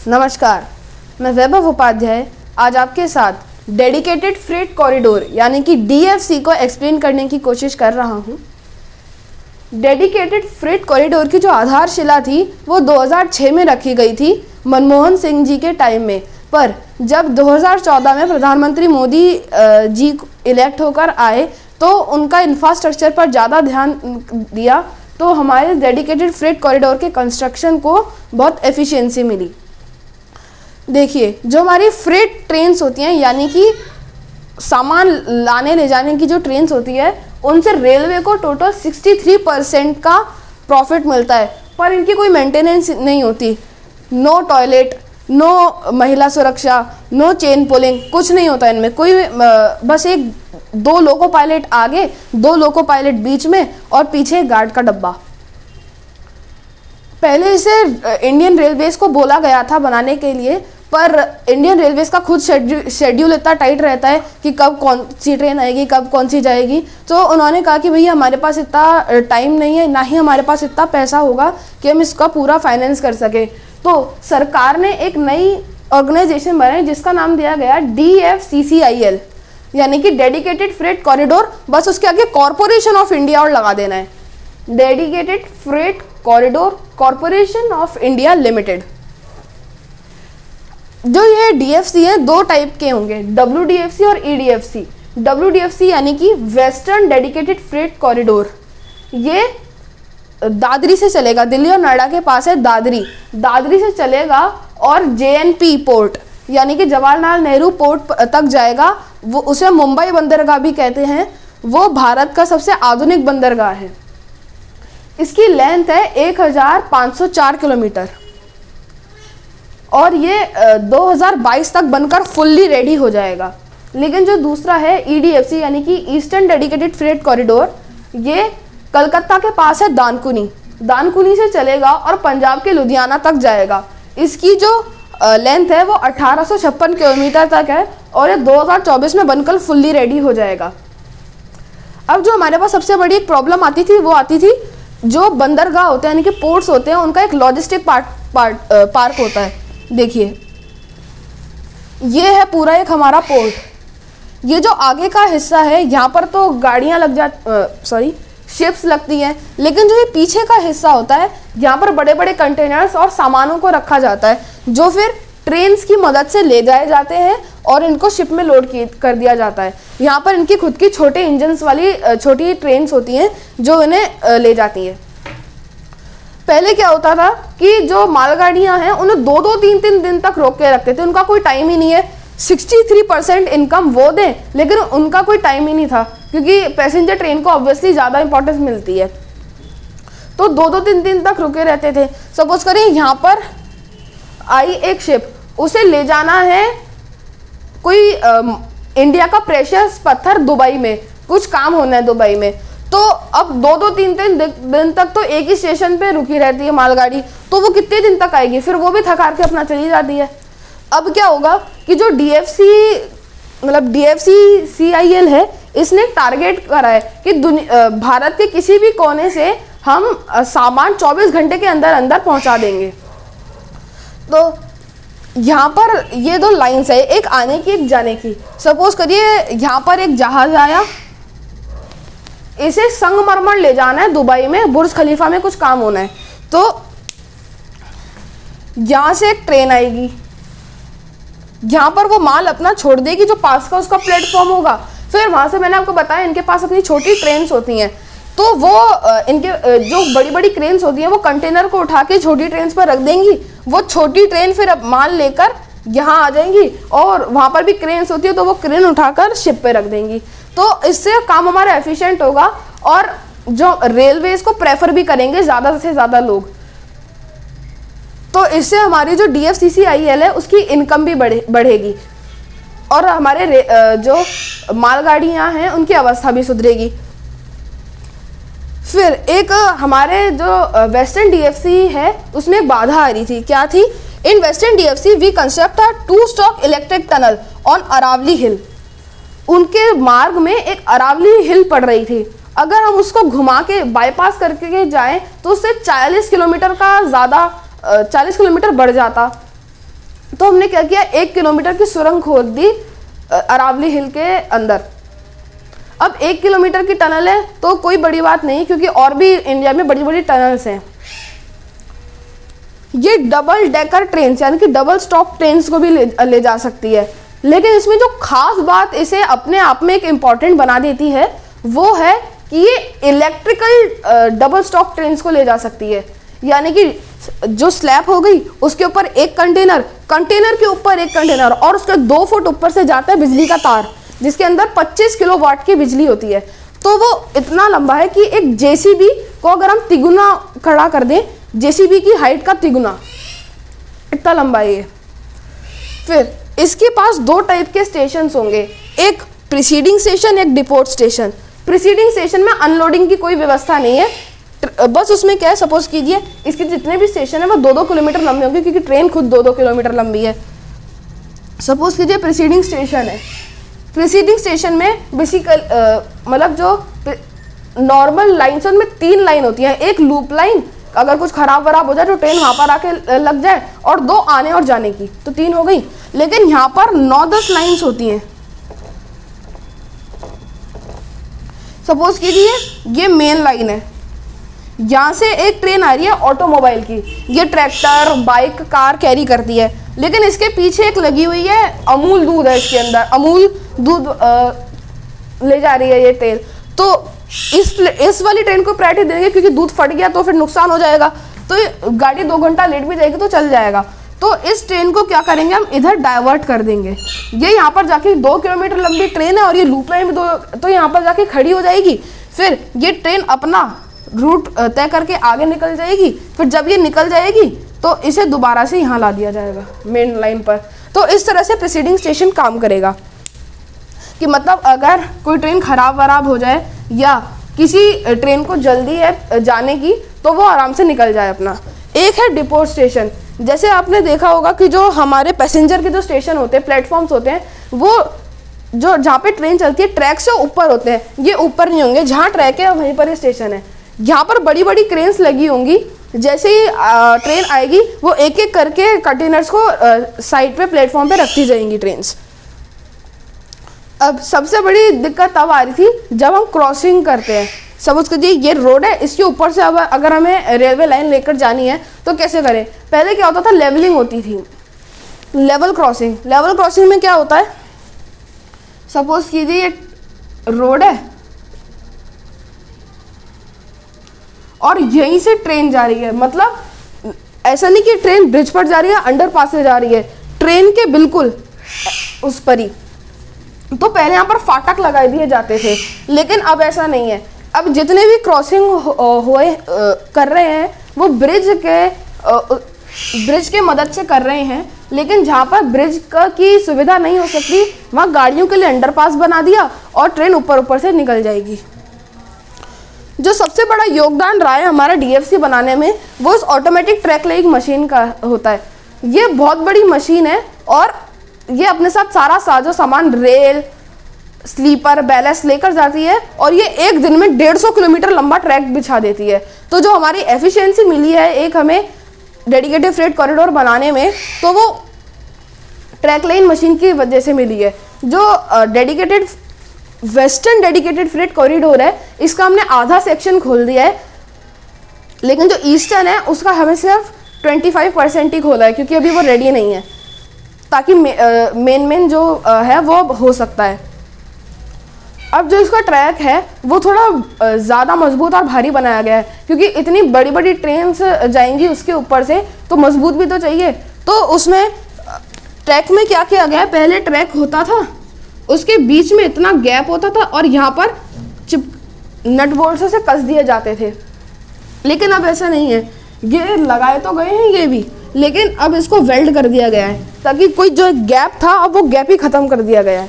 नमस्कार, मैं वैभव उपाध्याय आज आपके साथ डेडिकेटेड फ्रेट कॉरिडोर यानी कि डीएफसी को एक्सप्लेन करने की कोशिश कर रहा हूँ। डेडिकेटेड फ्रेट कॉरिडोर की जो आधारशिला थी वो 2006 में रखी गई थी मनमोहन सिंह जी के टाइम में, पर जब 2014 में प्रधानमंत्री मोदी जी इलेक्ट होकर आए तो उनका इंफ्रास्ट्रक्चर पर ज़्यादा ध्यान दिया, तो हमारे डेडिकेटेड फ्रेट कॉरिडोर के कंस्ट्रक्शन को बहुत एफिशिएंसी मिली। देखिए, जो हमारी फ्रेट ट्रेन्स होती हैं यानी कि सामान लाने ले जाने की जो ट्रेन्स होती है, उनसे रेलवे को टोटल 63% का प्रॉफिट मिलता है, पर इनकी कोई मेंटेनेंस नहीं होती। नो टॉयलेट, नो महिला सुरक्षा, नो चेन पुलिंग, कुछ नहीं होता इनमें। कोई बस दो लोको पायलट आगे, दो लोको पायलट बीच में और पीछे गार्ड का डब्बा। पहले इसे इंडियन रेलवेज को बोला गया था बनाने के लिए, पर इंडियन रेलवेज का खुद शेड्यूल इतना टाइट रहता है कि कब कौन सी ट्रेन आएगी, कब कौन सी जाएगी, तो उन्होंने कहा कि भैया हमारे पास इतना टाइम नहीं है, ना ही हमारे पास इतना पैसा होगा कि हम इसका पूरा फाइनेंस कर सके। तो सरकार ने एक नई ऑर्गेनाइजेशन बनाई जिसका नाम दिया गया DFCCIL यानी कि डेडिकेटेड फ्रेट कॉरिडोर, बस उसके आगे कॉरपोरेशन ऑफ इंडिया और लगा देना है, dedicated freight corridor corporation of India limited. जो ये DFC है दो टाइप के होंगे, WDFC और EDFC। WDFC यानी कि वेस्टर्न डेडिकेटेड फ्रेट कॉरिडोर, ये दादरी से चलेगा, दिल्ली और नोएडा के पास है दादरी से चलेगा और JNP पोर्ट यानी कि जवाहरलाल नेहरू पोर्ट तक जाएगा। वो उसे मुंबई बंदरगाह भी कहते हैं। वो भारत का सबसे आधुनिक बंदरगाह है। इसकी लेंथ है 1504 किलोमीटर और ये 2022 तक बनकर फुल्ली रेडी हो जाएगा। लेकिन जो दूसरा है EDFC यानी कि ईस्टर्न डेडिकेटेड फ्रेट कॉरिडोर, ये कलकत्ता के पास है दानकुनी से चलेगा और पंजाब के लुधियाना तक जाएगा। इसकी जो लेंथ है वो 1856 किलोमीटर तक है और ये 2024 में बनकर फुल्ली रेडी हो जाएगा। अब जो हमारे पास सबसे बड़ी एक प्रॉब्लम आती थी जो बंदरगाह होते हैं यानी कि पोर्ट्स होते हैं, उनका एक लॉजिस्टिक पार्क होता है। देखिए, ये है पूरा एक हमारा पोर्ट। ये जो आगे का हिस्सा है यहाँ पर तो गाड़ियाँ शिप्स लगती हैं, लेकिन जो ये पीछे का हिस्सा होता है यहाँ पर बड़े बड़े कंटेनर्स और सामानों को रखा जाता है, जो फिर ट्रेन्स की मदद से ले जाए जाते हैं और इनको शिप में लोड कर दिया जाता है। यहाँ पर इनकी खुद की छोटे इंजन्स वाली छोटी ट्रेन्स होती हैं जो इन्हें ले जाती हैं। पहले क्या होता था कि जो मालगाड़ियाँ हैं उन्हें 2-3 दिन तक रोक के रखते थे, उनका कोई टाइम ही नहीं है। 63% इनकम वो दें, लेकिन उनका कोई टाइम ही नहीं था, क्योंकि पैसेंजर ट्रेन को ऑब्वियसली ज़्यादा इंपॉर्टेंस मिलती है। तो 2-3 दिन तक रुके रहते थे। सपोज करें यहाँ पर आई एक शिप, उसे ले जाना है कोई इंडिया का प्रेशियस पत्थर दुबई में, कुछ काम होना है दुबई में, तो अब 2-3 दिन तक तो एक ही स्टेशन पे रुकी रहती है मालगाड़ी, तो वो कितने दिन तक आएगी, फिर वो भी थक हार के अपना चली जाती है। अब क्या होगा कि जो DFCCIL है, इसने टारगेट करा है कि भारत के किसी भी कोने से हम सामान 24 घंटे के अंदर अंदर पहुंचा देंगे। तो यहाँ पर ये दो लाइन्स है, एक आने की एक जाने की। सपोज करिए यहाँ पर एक जहाज आया, इसे संगमरमर ले जाना है दुबई में, बुर्ज खलीफा में कुछ काम होना है, तो यहाँ से एक ट्रेन आएगी, यहाँ पर वो माल अपना छोड़ देगी, जो पास का उसका प्लेटफॉर्म होगा। फिर वहाँ से मैंने आपको बताया इनके पास अपनी छोटी ट्रेन्स होती हैं, तो वो इनके जो बड़ी बड़ी क्रेन्स होती हैं वो कंटेनर को उठा के छोटी ट्रेन पर रख देंगी। वो छोटी ट्रेन फिर अब माल लेकर यहाँ आ जाएंगी और वहाँ पर भी क्रेन्स होती है, तो वो क्रेन उठाकर शिप पे रख देंगी। तो इससे काम हमारा एफिशिएंट होगा और जो रेलवेज को प्रेफर भी करेंगे ज़्यादा से ज़्यादा लोग। तो इससे हमारी जो DFCCIL है उसकी इनकम भी बढ़ेगी और हमारे जो मालगाड़ियाँ हैं उनकी अवस्था भी सुधरेगी। फिर एक हमारे जो वेस्टर्न DFC है उसमें एक बाधा आ रही थी। क्या थी? In western DFC we construct a 2-स्टॉक electric tunnel on Aravalli hill. उनके मार्ग में एक अरावली हिल पड़ रही थी, अगर हम उसको घुमा के बाईपास करके जाएं तो उससे 40 किलोमीटर का ज़्यादा 40 किलोमीटर बढ़ जाता। तो हमने क्या किया, 1 किलोमीटर की सुरंग खोद दी अरावली हिल के अंदर। अब 1 किलोमीटर की टनल है तो कोई बड़ी बात नहीं, क्योंकि और भी इंडिया में बड़ी बड़ी टनल्स हैं। ये डबल डेकर ट्रेन यानी कि डबल स्टॉप ट्रेन को भी ले जा सकती है। लेकिन इसमें जो खास बात इसे अपने आप में एक इम्पॉर्टेंट बना देती है वो है कि ये इलेक्ट्रिकल डबल स्टॉप ट्रेन को ले जा सकती है। यानी कि जो स्लैब हो गई उसके ऊपर एक कंटेनर, कंटेनर के ऊपर एक कंटेनर, और उसके 2 फुट ऊपर से जाता है बिजली का तार जिसके अंदर 25 किलोवाट की बिजली होती है। तो वो इतना लंबा है कि एक जेसीबी को अगर हम तिगुना खड़ा कर दें, जेसीबी की हाइट का तिगुना, इतना लंबा है ये। फिर इसके पास 2 टाइप के स्टेशन होंगे, एक प्रीसीडिंग स्टेशन, एक डिपोर्ट स्टेशन। प्रीसीडिंग स्टेशन में अनलोडिंग की कोई व्यवस्था नहीं है, बस उसमें क्या है, सपोज कीजिए इसके जितने भी स्टेशन है वो 2-2 किलोमीटर लंबे होंगे, क्योंकि ट्रेन खुद 2-2 किलोमीटर लंबी है। सपोज कीजिए प्रीसीडिंग स्टेशन है, प्रीसीडिंग स्टेशन में बेसिकल मतलब जो नॉर्मल लाइन से उनमें 3 लाइन होती है, एक लूप लाइन, अगर कुछ खराब वराब हो जाए तो ट्रेन वहाँ पर आके लग जाए, और 2 आने और जाने की, तो 3 हो गई। लेकिन यहाँ पर 9-10 लाइन्स होती हैं। सपोज कीजिए ये मेन लाइन है, यहाँ से एक ट्रेन आ रही है ऑटोमोबाइल की, ये ट्रैक्टर, बाइक, कार कैरी करती है, लेकिन इसके पीछे एक लगी हुई है अमूल दूध है, इसके अंदर अमूल दूध ले जा रही है ये ट्रेन। तो इस वाली ट्रेन को प्रायोरिटी देंगे, क्योंकि दूध फट गया तो फिर नुकसान हो जाएगा, तो गाड़ी 2 घंटा लेट भी जाएगी तो चल जाएगा। तो इस ट्रेन को क्या करेंगे, हम इधर डाइवर्ट कर देंगे। ये यहाँ पर जाके 2 किलोमीटर लंबी ट्रेन है और ये लूप लाइन में 2, तो यहाँ पर जाके खड़ी हो जाएगी। फिर ये ट्रेन अपना रूट तय करके आगे निकल जाएगी। फिर जब ये निकल जाएगी तो इसे दोबारा से यहाँ ला दिया जाएगा मेन लाइन पर। तो इस तरह से प्रीसीडिंग स्टेशन काम करेगा कि मतलब अगर कोई ट्रेन खराब वराब हो जाए या किसी ट्रेन को जल्दी है जाने की तो वो आराम से निकल जाए अपना। एक है डिपोट स्टेशन। जैसे आपने देखा होगा कि जो हमारे पैसेंजर के जो स्टेशन होते हैं, प्लेटफॉर्म्स होते हैं, वो जो जहाँ पे ट्रेन चलती है ट्रैक से ऊपर होते हैं। ये ऊपर नहीं होंगे, जहाँ ट्रैक है वहीं पर ये स्टेशन है। यहाँ पर बड़ी बड़ी क्रेन्स लगी होंगी, जैसे ही ट्रेन आएगी वो एक एक करके कंटेनर्स को साइड पे प्लेटफॉर्म पे रखती जाएंगी ट्रेन्स। अब सबसे बड़ी दिक्कत तब आ रही थी जब हम क्रॉसिंग करते हैं। सपोज कीजिए ये रोड है, इसके ऊपर से अब अगर हमें रेलवे लाइन लेकर जानी है तो कैसे करें। पहले क्या होता था, लेवलिंग होती थी, लेवल क्रॉसिंग। लेवल क्रॉसिंग में क्या होता है, सपोज कीजिए ये रोड है और यहीं से ट्रेन जा रही है, मतलब ऐसा नहीं कि ट्रेन ब्रिज पर जा रही है, अंडरपास से जा रही है, ट्रेन के बिल्कुल उस पर ही। तो पहले यहाँ पर फाटक लगा दिए जाते थे, लेकिन अब ऐसा नहीं है। अब जितने भी क्रॉसिंग कर रहे हैं वो ब्रिज के मदद से कर रहे हैं। लेकिन जहाँ पर ब्रिज की सुविधा नहीं हो सकती वहाँ गाड़ियों के लिए अंडरपास बना दिया और ट्रेन ऊपर ऊपर से निकल जाएगी। जो सबसे बड़ा योगदान रहा है हमारा डीएफसी बनाने में वो इस ऑटोमेटिक ट्रैक लेइंग मशीन का होता है। ये बहुत बड़ी मशीन है और ये अपने साथ सारा साजो सामान, रेल, स्लीपर, बैलेंस लेकर जाती है और ये एक दिन में 150 किलोमीटर लंबा ट्रैक बिछा देती है। तो जो हमारी एफिशिएंसी मिली है एक हमें डेडिकेटेड फ्रेट कॉरिडोर बनाने में, तो वो ट्रैक लाइन मशीन की वजह से मिली है। जो वेस्टर्न डेडिकेटेड फ्रेट कॉरिडोर है इसका हमने आधा सेक्शन खोल दिया है, लेकिन जो ईस्टर्न है उसका हमें सिर्फ 25% ही खोला है, क्योंकि अभी वो रेडी नहीं है, ताकि मेन जो है वो हो सकता है। अब जो इसका ट्रैक है वो थोड़ा ज़्यादा मजबूत और भारी बनाया गया है, क्योंकि इतनी बड़ी बड़ी ट्रेन्स जाएंगी उसके ऊपर से, तो मजबूत भी तो चाहिए। तो उसमें ट्रैक में क्या किया गया है, पहले ट्रैक होता था उसके बीच में इतना गैप होता था और यहाँ पर नट बोल्ट से कस दिए जाते थे, लेकिन अब ऐसा नहीं है। ये लगाए तो गए हैं ये भी, लेकिन अब इसको वेल्ड कर दिया गया है ताकि कोई जो गैप था अब वो गैप ही ख़त्म कर दिया गया है,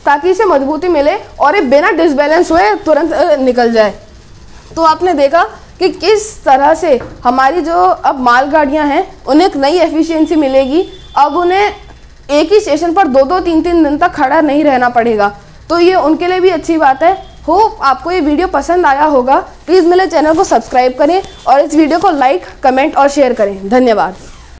ताकि इसे मजबूती मिले और ये बिना डिसबैलेंस हुए तुरंत निकल जाए। तो आपने देखा कि किस तरह से हमारी जो अब मालगाड़ियाँ हैं उन्हें एक नई एफिशिएंसी मिलेगी। अब उन्हें एक ही स्टेशन पर 2-2, 3-3 दिन तक खड़ा नहीं रहना पड़ेगा, तो ये उनके लिए भी अच्छी बात है। होप आपको ये वीडियो पसंद आया होगा। प्लीज़ मेरे चैनल को सब्सक्राइब करें और इस वीडियो को लाइक, कमेंट और शेयर करें। धन्यवाद।